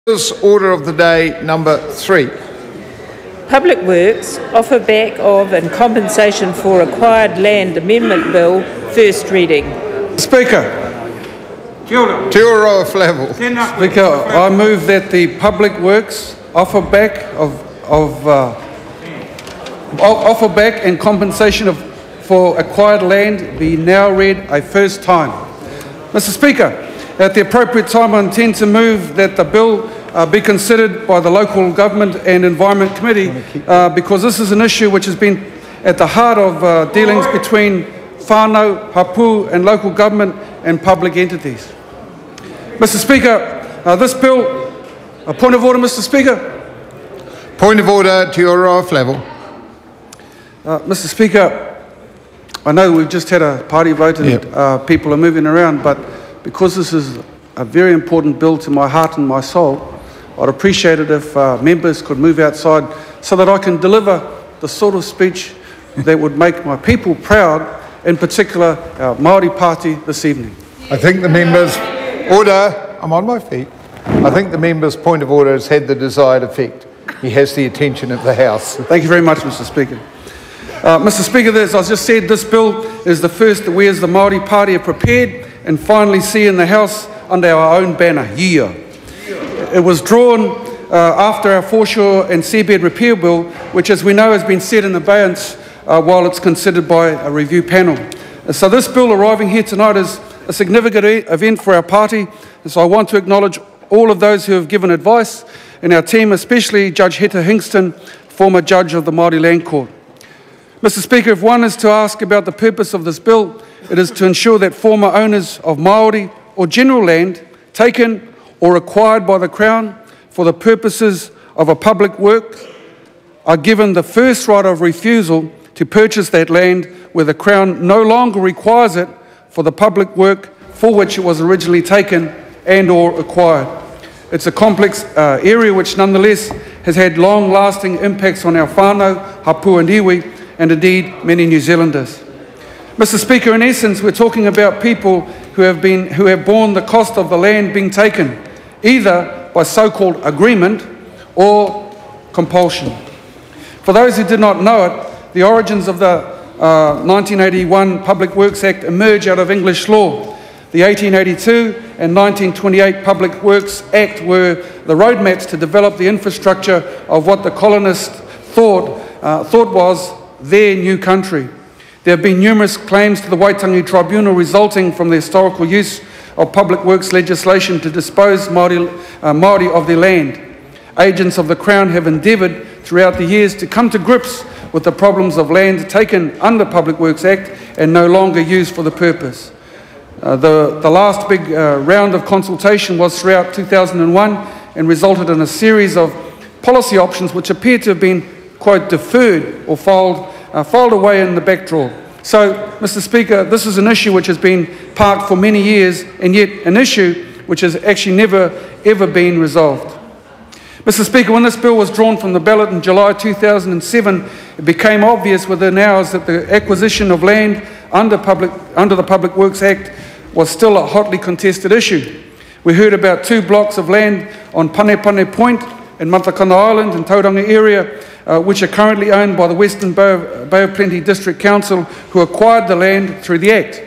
Order of the day number 3. Public Works, offer back of and compensation for acquired land amendment bill, first reading. Speaker. Te ora Flavell. Speaker, I move that the Public Works offer back and compensation for acquired land be now read a first time. Mr. Speaker, at the appropriate time I intend to move that the bill be considered by the Local Government and Environment Committee because this is an issue which has been at the heart of dealings between whānau, hapu and local government and public entities. Mr. Speaker, this bill, a point of order, Mr. Speaker. Point of order, Te ora Flavell. Mr. Speaker, I know we've just had a party vote and people are moving around, but because this is a very important bill to my heart and my soul, I'd appreciate it if members could move outside so that I can deliver the sort of speech that would make my people proud, in particular our Māori party this evening. I think the member's order, I'm on my feet. I think the member's point of order has had the desired effect. He has the attention of the House. Thank you very much, Mr. Speaker. Mr. Speaker, as I just said, this bill is the first that we as the Māori party have prepared and finally see in the House under our own banner, Yeah. It was drawn after our foreshore and seabed repeal bill, which, as we know, has been set in abeyance while it's considered by a review panel. So this bill arriving here tonight is a significant event for our party, and so I want to acknowledge all of those who have given advice in our team, especially Judge Heta Hingston, former judge of the Māori Land Court. Mr. Speaker, if one is to ask about the purpose of this bill, it is to ensure that former owners of Māori or general land taken or acquired by the Crown for the purposes of a public work are given the first right of refusal to purchase that land where the Crown no longer requires it for the public work for which it was originally taken and or acquired. It's a complex area which nonetheless has had long-lasting impacts on our whānau, hapu and iwi, and indeed many New Zealanders. Mr. Speaker, in essence, we're talking about people who have borne the cost of the land being taken, either by so-called agreement or compulsion. For those who did not know it, the origins of the 1981 Public Works Act emerge out of English law. The 1882 and 1928 Public Works Act were the roadmaps to develop the infrastructure of what the colonists thought was their new country. There have been numerous claims to the Waitangi Tribunal resulting from the historical use of public works legislation to dispose Māori of their land. Agents of the Crown have endeavoured throughout the years to come to grips with the problems of land taken under Public Works Act and no longer used for the purpose. The last big round of consultation was throughout 2001 and resulted in a series of policy options which appear to have been, quote, deferred or filed away in the back drawer. So, Mr. Speaker, this is an issue which has been parked for many years and yet an issue which has actually never ever been resolved. Mr. Speaker, when this bill was drawn from the ballot in July 2007, it became obvious within hours that the acquisition of land under the Public Works Act was still a hotly contested issue. We heard about 2 blocks of land on Panepane Point in Matakana Island and Tauranga area, which are currently owned by the Western Bay of Plenty District Council, who acquired the land through the Act.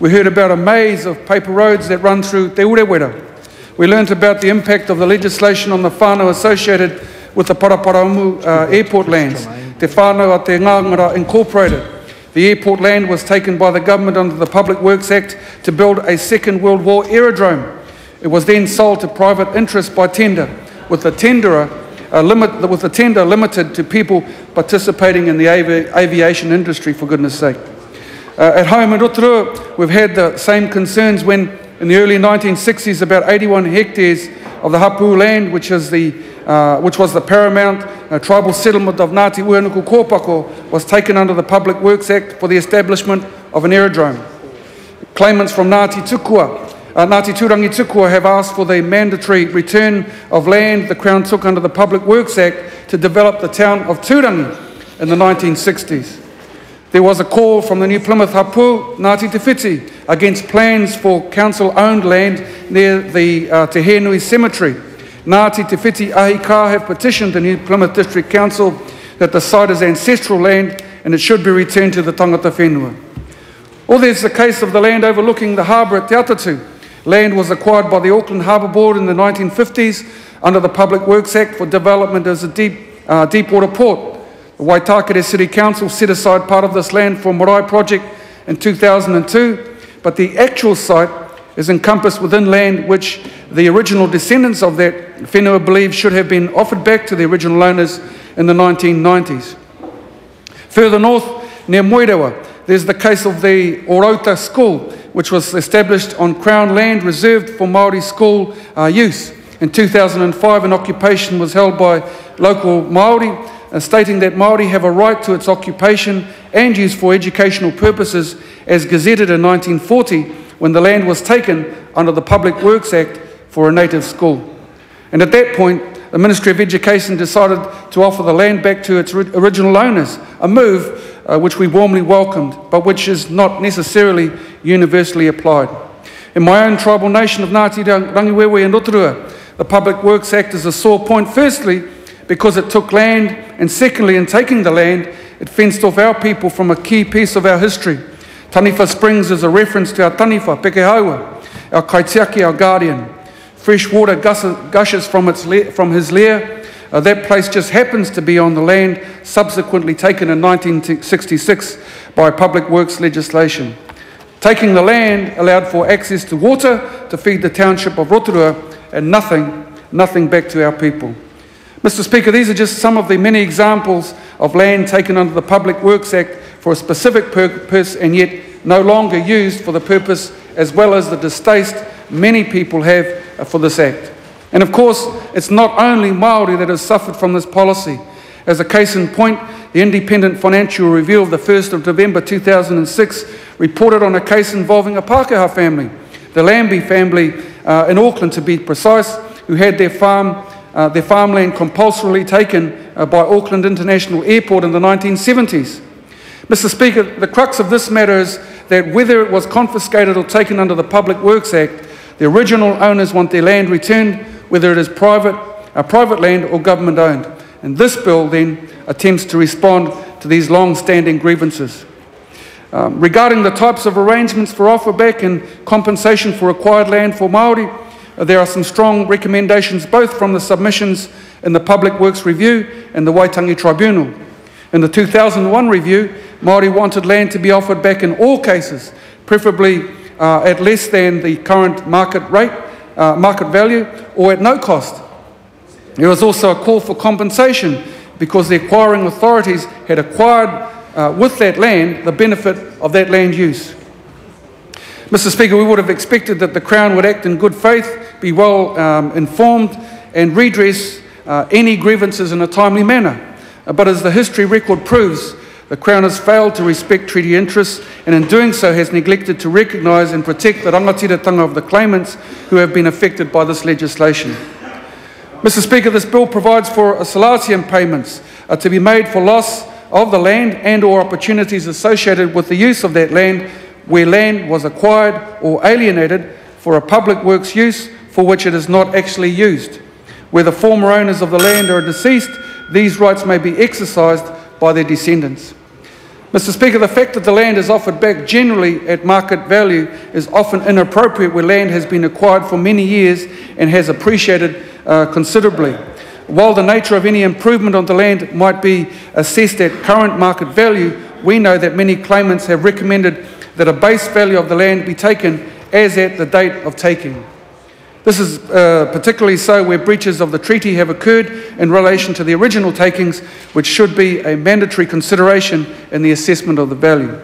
We heard about a maze of paper roads that run through Te Urewera. We learnt about the impact of the legislation on the whānau associated with the Paraparamu airport lands, Te Whānau a Te Ngāngara Incorporated. The airport land was taken by the government under the Public Works Act to build a Second World War aerodrome. It was then sold to private interest by tender, with the tender limited to people participating in the aviation industry, for goodness sake. At home in Rotorua, we've had the same concerns when, in the early 1960s, about 81 hectares of the hapu land, which was the paramount tribal settlement of Ngāti Uanuku Kōpako, was taken under the Public Works Act for the establishment of an aerodrome. Claimants from Ngāti Turangi Tukua have asked for the mandatory return of land the Crown took under the Public Works Act to develop the town of Turangi in the 1960s. There was a call from the New Plymouth Hapu, Ngāti Te Whiti, against plans for council-owned land near the Te Henui Cemetery. Ngāti Te Whiti Ahika have petitioned the New Plymouth District Council that the site is ancestral land and it should be returned to the tangata whenua. Or there's the case of the land overlooking the harbour at Te Atatu. Land was acquired by the Auckland Harbour Board in the 1950s under the Public Works Act for development as a deep water port. The Waitakere City Council set aside part of this land for a marae project in 2002, but the actual site is encompassed within land which the original descendants of that whenua believe should have been offered back to the original owners in the 1990s. Further north, near Moerewa, there's the case of the Orota School, which was established on Crown land reserved for Māori school use. In 2005, an occupation was held by local Māori, stating that Māori have a right to its occupation and use for educational purposes as gazetted in 1940, when the land was taken under the Public Works Act for a native school. And at that point, the Ministry of Education decided to offer the land back to its original owners, a move which we warmly welcomed, but which is not necessarily universally applied. In my own tribal nation of Ngāti Rangiwewe and Rotorua, the Public Works Act is a sore point, firstly, because it took land, and secondly, in taking the land, it fenced off our people from a key piece of our history. Taniwha Springs is a reference to our taniwha, Pekehaua, our kaitiaki, our guardian. Fresh water gushes from his lair. That place just happens to be on the land subsequently taken in 1966 by Public Works legislation. Taking the land allowed for access to water to feed the township of Rotorua and nothing back to our people. Mr. Speaker, these are just some of the many examples of land taken under the Public Works Act for a specific purpose and yet no longer used for the purpose, as well as the distaste many people have for this act. And of course, it's not only Māori that has suffered from this policy. As a case in point, the Independent Financial Review of the 1st of November 2006 reported on a case involving a Pākehā family, the Lambie family in Auckland to be precise, who had their farmland compulsorily taken by Auckland International Airport in the 1970s. Mr. Speaker, the crux of this matter is that whether it was confiscated or taken under the Public Works Act, the original owners want their land returned, whether it is private land or government owned. And this bill then attempts to respond to these long-standing grievances. Regarding the types of arrangements for offer back and compensation for acquired land for Māori, there are some strong recommendations both from the submissions in the Public Works Review and the Waitangi Tribunal. In the 2001 review, Māori wanted land to be offered back in all cases, preferably at less than the current market rate, market value, or at no cost. There was also a call for compensation because the acquiring authorities had acquired with that land the benefit of that land use. Mr. Speaker, we would have expected that the Crown would act in good faith, be well informed and redress any grievances in a timely manner. But as the history record proves, the Crown has failed to respect treaty interests and in doing so has neglected to recognise and protect the rangatiratanga of the claimants who have been affected by this legislation. Mr. Speaker, this bill provides for salatium payments to be made for loss of the land and or opportunities associated with the use of that land where land was acquired or alienated for a public works use for which it is not actually used. Where the former owners of the land are deceased, these rights may be exercised by their descendants. Mr. Speaker, the fact that the land is offered back generally at market value is often inappropriate where land has been acquired for many years and has appreciated considerably. While the nature of any improvement on the land might be assessed at current market value, we know that many claimants have recommended that a base value of the land be taken as at the date of taking. This is particularly so where breaches of the treaty have occurred in relation to the original takings, which should be a mandatory consideration in the assessment of the value.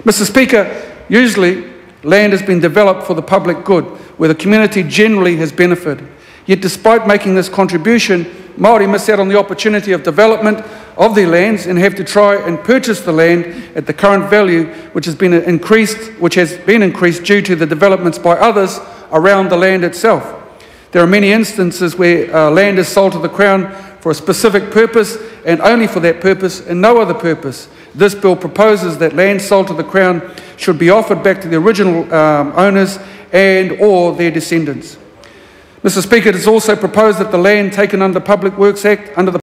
Mr. Speaker, usually land has been developed for the public good, where the community generally has benefited. Yet despite making this contribution, Māori miss out on the opportunity of development of their lands and have to try and purchase the land at the current value, which has been increased due to the developments by others around the land itself. There are many instances where land is sold to the Crown for a specific purpose and only for that purpose and no other purpose. This bill proposes that land sold to the Crown should be offered back to the original owners and or their descendants. Mr Speaker, it is also proposed that the land taken under the Public Works Act under the